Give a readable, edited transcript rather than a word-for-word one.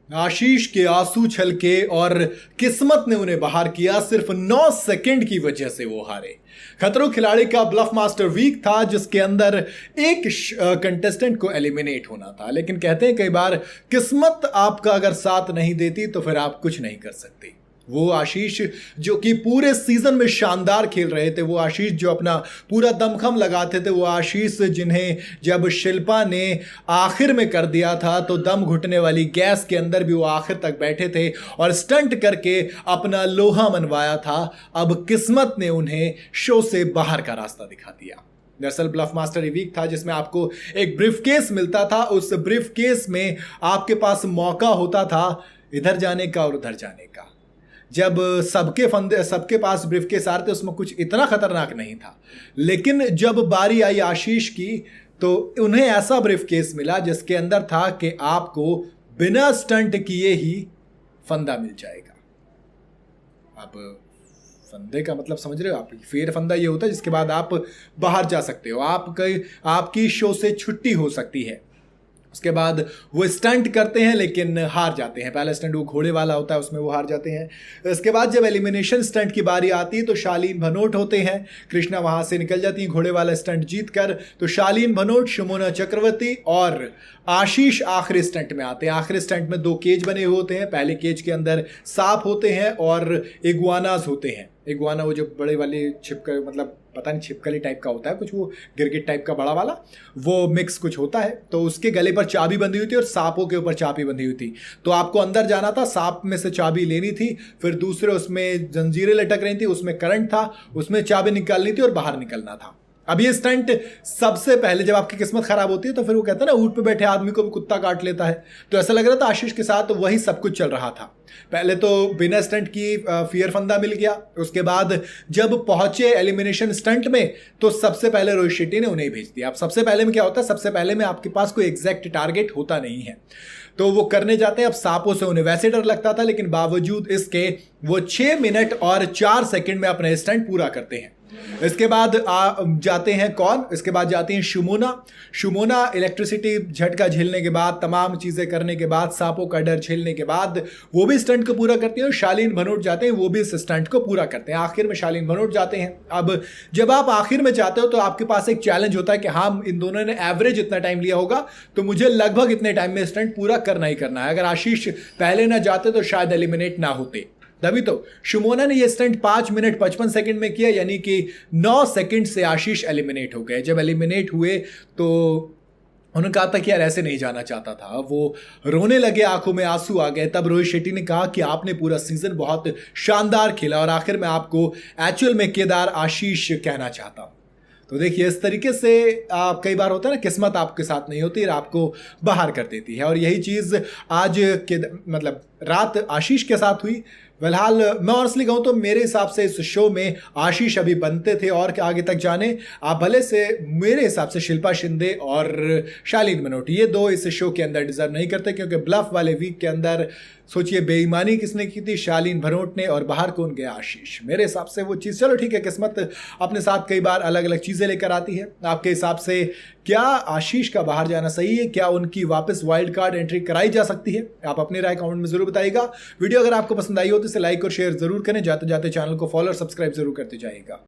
आशीष के आंसू छलके और किस्मत ने उन्हें बाहर किया। सिर्फ 9 सेकंड की वजह से वो हारे। खतरों खिलाड़ी का ब्लफ मास्टर वीक था, जिसके अंदर एक कंटेस्टेंट को एलिमिनेट होना था। लेकिन कहते हैं कई बार किस्मत आपका अगर साथ नहीं देती तो फिर आप कुछ नहीं कर सकते। वो आशीष जो कि पूरे सीजन में शानदार खेल रहे थे, वो आशीष जो अपना पूरा दमखम लगाते थे, वो आशीष जिन्हें जब शिल्पा ने आखिर में कर दिया था तो दम घुटने वाली गैस के अंदर भी वो आखिर तक बैठे थे और स्टंट करके अपना लोहा मनवाया था। अब किस्मत ने उन्हें शो से बाहर का रास्ता दिखा दिया। दरअसल ब्लफ मास्टर ये वीक था जिसमें आपको एक ब्रीफ केस मिलता था। उस ब्रीफ केस में आपके पास मौका होता था इधर जाने का और उधर जाने का। जब सबके पास ब्रीफ केस आ रहे थे उसमें कुछ इतना खतरनाक नहीं था, लेकिन जब बारी आई आशीष की तो उन्हें ऐसा ब्रीफ केस मिला जिसके अंदर था कि आपको बिना स्टंट किए ही फंदा मिल जाएगा। अब फंदे का मतलब समझ रहे हो आप? फेर फंदा ये होता है जिसके बाद आप बाहर जा सकते हो, आपकी शो से छुट्टी हो सकती है। उसके बाद वो स्टंट करते हैं लेकिन हार जाते हैं। पहला स्टंट वो घोड़े वाला होता है, उसमें वो हार जाते हैं। इसके बाद जब एलिमिनेशन स्टंट की बारी आती है तो शालीन भनोट होते हैं, कृष्णा वहां से निकल जाती है घोड़े वाला स्टंट जीत कर। तो शालीन भनोट, शमोना चक्रवर्ती और आशीष आखिरी स्टंट में आते हैं। आखिरी स्टंट में 2 केज बने हुए होते हैं। पहले केज के अंदर सांप होते हैं और इग्वानास होते हैं। इग्वाना वो जो बड़े वाले छिपकली, मतलब पता नहीं छिपकली टाइप का होता है कुछ, वो गिरगिट टाइप का बड़ा वाला, वो मिक्स कुछ होता है। तो उसके गले पर चाबी बंधी हुई थी और सांपों के ऊपर चाबी बंधी हुई थी। तो आपको अंदर जाना था, सांप में से चाबी लेनी थी, फिर दूसरे उसमें जंजीरें लटक रही थी, उसमें करंट था, उसमें चाबी निकालनी थी और बाहर निकलना था। अब ये स्टंट सबसे पहले जब आपकी किस्मत खराब होती है तो फिर वो कहता है ना, ऊंट पे बैठे आदमी को भी कुत्ता काट लेता है। तो ऐसा लग रहा था आशीष के साथ वही सब कुछ चल रहा था। पहले तो बिना स्टंट की फियर फंदा मिल गया। उसके बाद जब पहुंचे एलिमिनेशन स्टंट में तो सबसे पहले रोहित शेट्टी ने उन्हें भेज दिया। अब सबसे पहले में क्या होता है, सबसे पहले में आपके पास कोई एग्जैक्ट टारगेट होता नहीं है, तो वो करने जाते हैं। अब सांपों से उन्हें वैसे डर लगता था, लेकिन बावजूद इसके वो 6 मिनट और 4 सेकंड में अपना स्टंट पूरा करते हैं। इसके बाद जाते हैं कौन, इसके बाद जाती हैं शुमोना इलेक्ट्रिसिटी झटका झेलने के बाद, तमाम चीजें करने के बाद, सांपों का डर झेलने के बाद वो भी स्टंट को पूरा करती हैं। और शालीन भनोट जाते हैं, वो भी इस स्टंट को पूरा करते हैं। आखिर में शालीन भनोट जाते हैं। अब जब आप आखिर में जाते हो तो आपके पास एक चैलेंज होता है कि हाँ, इन दोनों ने एवरेज इतना टाइम लिया होगा तो मुझे लगभग इतने टाइम में स्टंट पूरा करना ही करना है। अगर आशीष पहले ना जाते तो शायद एलिमिनेट ना होते। तभी तो शुमोना ने यह स्टंट 5 मिनट 55 सेकंड में किया, यानी कि 9 सेकंड से आशीष एलिमिनेट हो गए। जब एलिमिनेट हुए तो उन्होंने कहा था कि यार ऐसे नहीं जाना चाहता था, वो रोने लगे, आंखों में आंसू आ गए। तब रोहित शेट्टी ने कहा कि आपने पूरा सीजन बहुत शानदार खेला और आखिर में आपको एक्चुअल में केदार आशीष कहना चाहता हूं। तो देखिए, इस तरीके से आप कई बार होता है ना, किस्मत आपके साथ नहीं होती और आपको बाहर कर देती है। और यही चीज़ आज के मतलब रात आशीष के साथ हुई। फिलहाल मैं ऑनेस्टली कहूँ तो मेरे हिसाब से इस शो में आशीष अभी बनते थे और आगे तक जाने। आप भले से मेरे हिसाब से शिल्पा शिंदे और शालीन भनोट, ये 2 इस शो के अंदर डिजर्व नहीं करते, क्योंकि ब्लफ वाले वीक के अंदर सोचिए बेईमानी किसने की थी, शालीन भनोट ने, और बाहर कौन गया, आशीष। मेरे हिसाब से वो चीज़, चलो ठीक है, किस्मत अपने साथ कई बार अलग अलग चीज़ें लेकर आती है। आपके हिसाब से क्या आशीष का बाहर जाना सही है? क्या उनकी वापस वाइल्ड कार्ड एंट्री कराई जा सकती है? आप अपनी राय कमेंट में जरूर बताइएगा। वीडियो अगर आपको पसंद आई हो तो इसे लाइक और शेयर जरूर करें। जाते जाते चैनल को फॉलो और सब्सक्राइब जरूर करते जाइएगा।